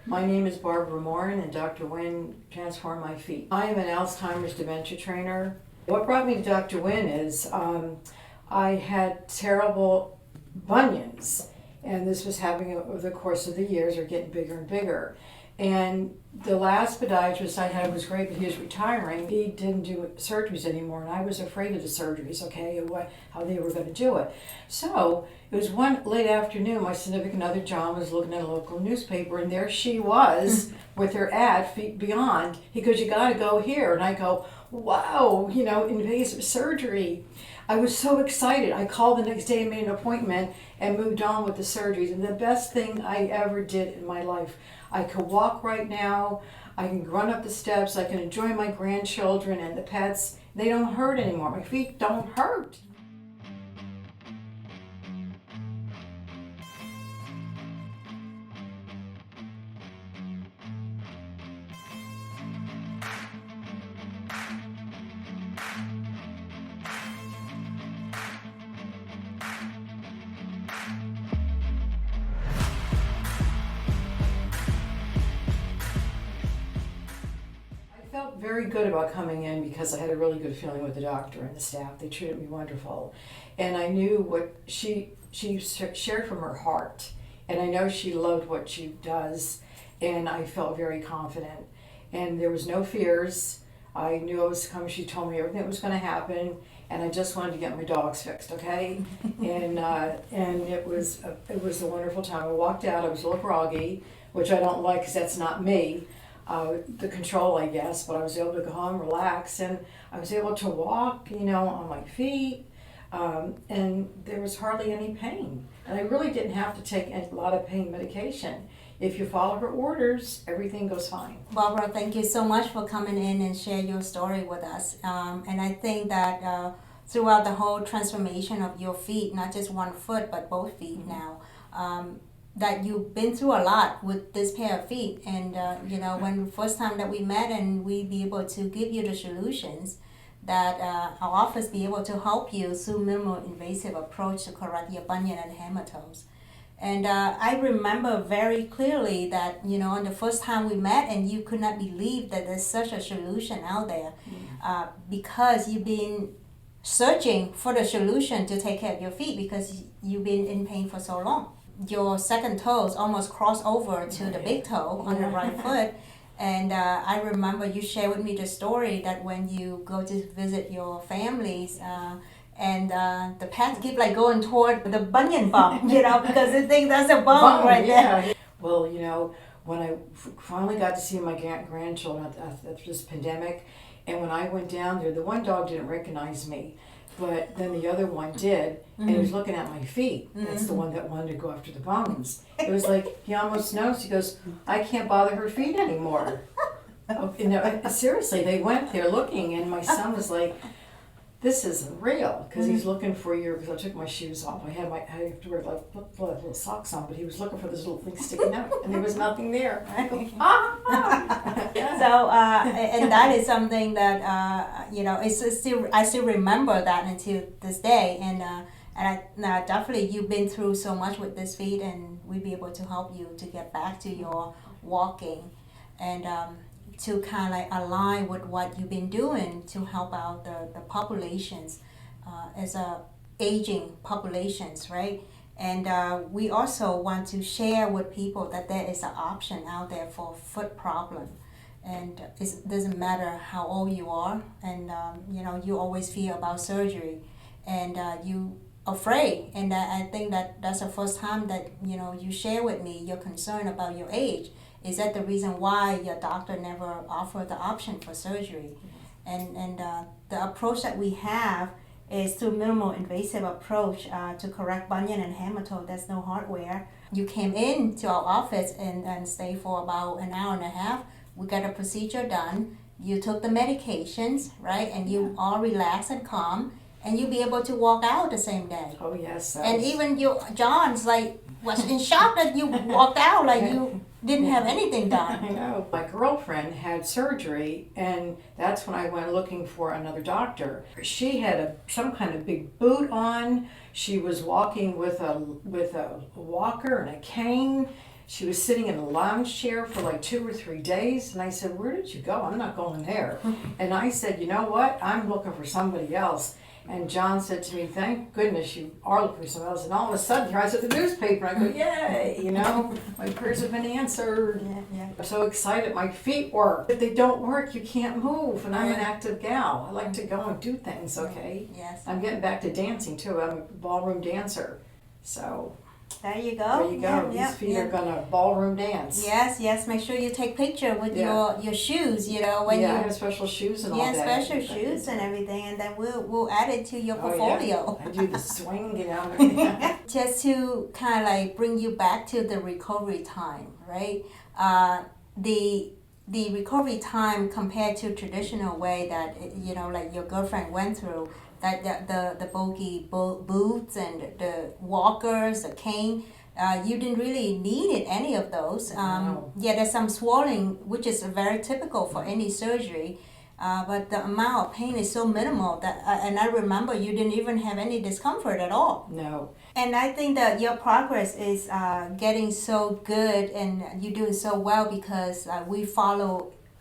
My name is Barbara Morin, and Dr. Nguyen transformed my feet. I am an Alzheimer's dementia trainer. What brought me to Dr. Nguyen is I had terrible bunions, and this was happening over the course of the years, or getting bigger and bigger. And the last podiatrist I had was great, but he was retiring. He didn't do surgeries anymore, and I was afraid of the surgeries, okay, how they were going to do it. So it was one late afternoon, my significant other, John, was looking at a local newspaper, and there she was with her ad, Feet Beyond. He goes, "You got to go here." And I go, "Wow, invasive surgery." I was so excited. I called the next day and made an appointment and moved on with the surgeries. And the best thing I ever did in my life. I could walk right now. I can run up the steps. I can enjoy my grandchildren and the pets. They don't hurt anymore. My feet don't hurt. I felt very good about coming in because I had a really good feeling with the doctor and the staff. They treated me wonderful. And I knew what she shared from her heart. And I know she loved what she does. And I felt very confident. And there was no fears. I knew it was coming. She told me everything that was going to happen. And I just wanted to get my dogs fixed, okay? and it was a wonderful time. I walked out. I was a little groggy, which I don't like because that's not me. The control, I guess, but I was able to go home, relax, and I was able to walk, on my feet, and there was hardly any pain. And I really didn't have to take a lot of pain medication. If you follow her orders, everything goes fine. Barbara, thank you so much for coming in and share your story with us. And I think that throughout the whole transformation of your feet, not just one foot, but both feet now, that you've been through a lot with this pair of feet. And, when the first time that we met and we be able to give you the solutions, that our office be able to help you through minimal invasive approach to correct your bunion and hematomes. And I remember very clearly that, on the first time we met and you could not believe that there's such a solution out there because you've been searching for the solution to take care of your feet because you've been in pain for so long. Your second toes almost crossed over to the big toe on the right foot. And I remember you shared with me the story that when you go to visit your families, and the pets keep going toward the bunion bump, because they think that's a bump right there. Well, when I finally got to see my grandchildren after this pandemic, and when I went down there, the one dog didn't recognize me. But then the other one did, and he was looking at my feet. That's the one that wanted to go after the bones. It was like, he almost knows. He goes, "I can't bother her feet anymore." Seriously, they went there looking, and my son was like, "This isn't real," because he's looking for because I took my shoes off. I have to wear little socks on, but he was looking for this little thing sticking out, and there was nothing there. So, and that is something that, I still remember that until this day. And definitely you've been through so much with this feet, and we'll be able to help you to get back to your walking and to kind of align with what you've been doing to help out the populations as aging populations, right? And we also want to share with people that there is an option out there for foot problem. And it doesn't matter how old you are, and you always fear about surgery, and you afraid. And I think that's the first time that you share with me your concern about your age. Is that the reason why your doctor never offered the option for surgery? And the approach that we have is through minimal invasive approach to correct bunion and hematome. There's no hardware. You came in to our office and stayed for about an hour and a half. We got a procedure done. You took the medications, right? And you all relaxed and calm, and you'll be able to walk out the same day. Oh yes. And even John's was in shock that you walked out you didn't have anything done. I know. My girlfriend had surgery, and that's when I went looking for another doctor. She had some kind of big boot on. She was walking with a walker and a cane. She was sitting in a lounge chair for like 2 or 3 days, and I said, "Where did you go? I'm not going there." And I said, "You know what? I'm looking for somebody else." And John said to me, "Thank goodness you are looking for somebody else." And all of a sudden, here I said the newspaper. I go, "Yay!" You know, my prayers have been answered. Yeah. I'm so excited. My feet work. If they don't work, you can't move. And I'm an active gal. I like to go and do things. Okay. Yes. I'm getting back to dancing too. I'm a ballroom dancer. So There you go. there you go. These feet are gonna ballroom dance. Yes. Make sure you take picture with your shoes. You know when I you have special shoes and all that. special shoes and everything, and then we'll add it to your portfolio. I do the swing, you know. Just to kind of like bring you back to the recovery time, right? The recovery time compared to traditional way that you know, like your girlfriend went through, that the bulky boots and the walkers, the cane. You didn't really need any of those. No. Yeah, there's some swelling, which is very typical for any surgery. But the amount of pain is so minimal that, and I remember you didn't even have any discomfort at all. No. And I think that your progress is getting so good, and you're doing so well because we follow,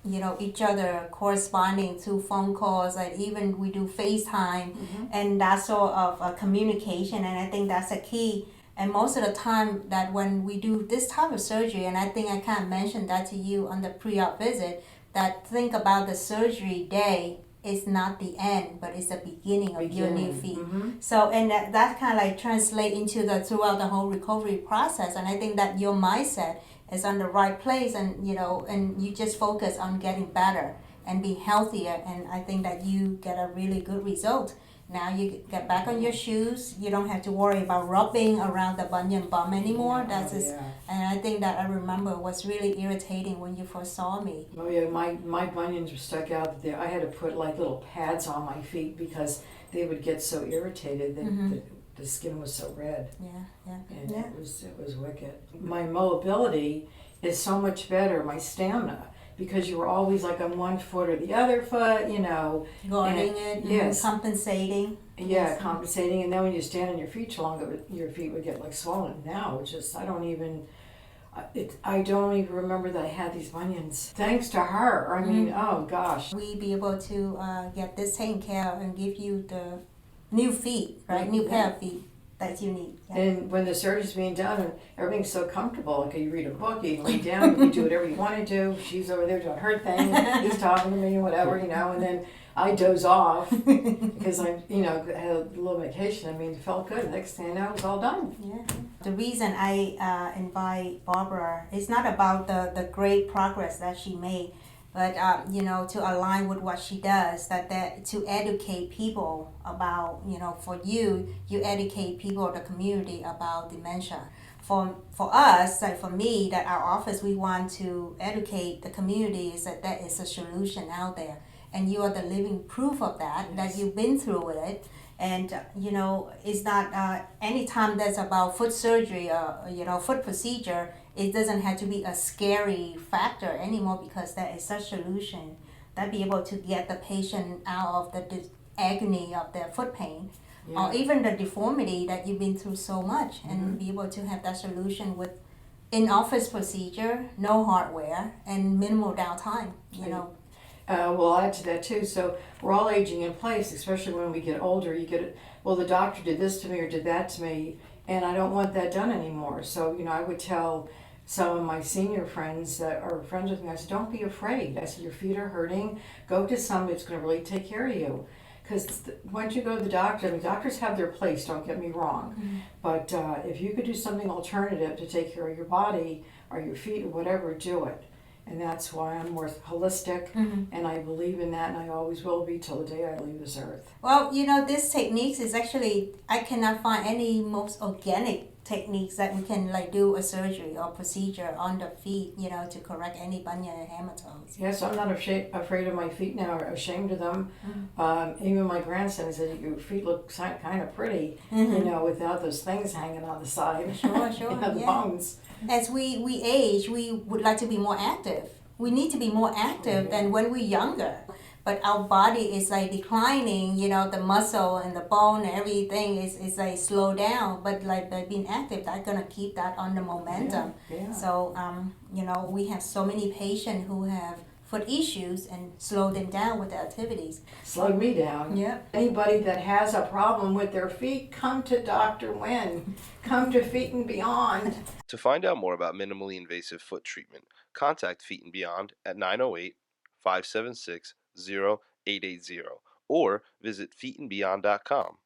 you know, each other corresponding through phone calls, like even we do FaceTime and that sort of communication. And I think that's a key. And most of the time that when we do this type of surgery, and I think I kind of mentioned that to you on the pre-op visit, that think about the surgery day is not the end, but it's the beginning of your new feet. So, and that kind of like translate into the throughout the whole recovery process. And I think that your mindset is on the right place, and you know, and you just focus on getting better and be healthier. And I think that you get a really good result. Now you get back on your shoes. You don't have to worry about rubbing around the bunion bump anymore. That's just, and I think that I remember was really irritating when you first saw me. Oh yeah, my bunions were stuck out there. I had to put like little pads on my feet because they would get so irritated that the skin was so red. And it was wicked. My mobility is so much better. My stamina. Because you were always like on one foot or the other foot, you know. Guarding it, yes. Compensating. Yeah, compensating. And then when you stand on your feet too long, your feet would get like swollen. Now it's just, I don't even remember that I had these bunions. Thanks to her. I mean, oh gosh. We be able to get this taken care of and give you the new feet, right? New pair of feet that you need. And when the surgery's being done and everything's so comfortable, okay, you read a book, you can lay down, you can do whatever you want to do. She's over there doing her thing, he's talking to me, whatever, you know, and then I doze off because I, you know, had a little vacation. I mean, it felt good. Next thing I know, it was all done. Yeah. The reason I invite Barbara is not about the great progress that she made, but you know, to align with what she does, that to educate people about, you know, for you educate people, the community about dementia. For us, like for me, that our office, we want to educate the community is that there is a solution out there, and you are the living proof of that. That you've been through it. And you know, it's not anytime that's about foot surgery or you know, foot procedure, it doesn't have to be a scary factor anymore, because there is such solution that be able to get the patient out of the agony of their foot pain, or even the deformity that you've been through so much, and be able to have that solution with in-office procedure, no hardware, and minimal downtime. You know. We'll add to that too. So we're all aging in place, especially when we get older. You get, well, the doctor did this to me or did that to me, and I don't want that done anymore. So, you know, I would tell some of my senior friends that are friends with me, I said, don't be afraid. I said, your feet are hurting. Go to somebody that's going to really take care of you. Because once you go to the doctor, I mean, doctors have their place, don't get me wrong. But if you could do something alternative to take care of your body or your feet or whatever, do it. And that's why I'm more holistic, and I believe in that, and I always will be till the day I leave this earth. Well, you know, this techniques is actually, I cannot find any most organic techniques that we can like do a surgery or procedure on the feet, you know, to correct any bunion and hematomas. Yes, I'm not afraid of my feet now, or ashamed of them. Even my grandson said, your feet look kind of pretty, you know, without those things hanging on the side. Sure, You know, the bones. As we age, we would like to be more active. We need to be more active than when we're younger. but our body is like declining, the muscle and the bone and everything is like slow down, but like by being active, that's gonna keep that on the momentum. Yeah. So we have so many patients who have foot issues and slow them down with the activities. Slowed me down. Yeah. Anybody that has a problem with their feet, come to Dr. Wynn. Come to Feet and Beyond. To find out more about minimally invasive foot treatment, contact Feet and Beyond at 908-576-0880 or visit feetandbeyond.com.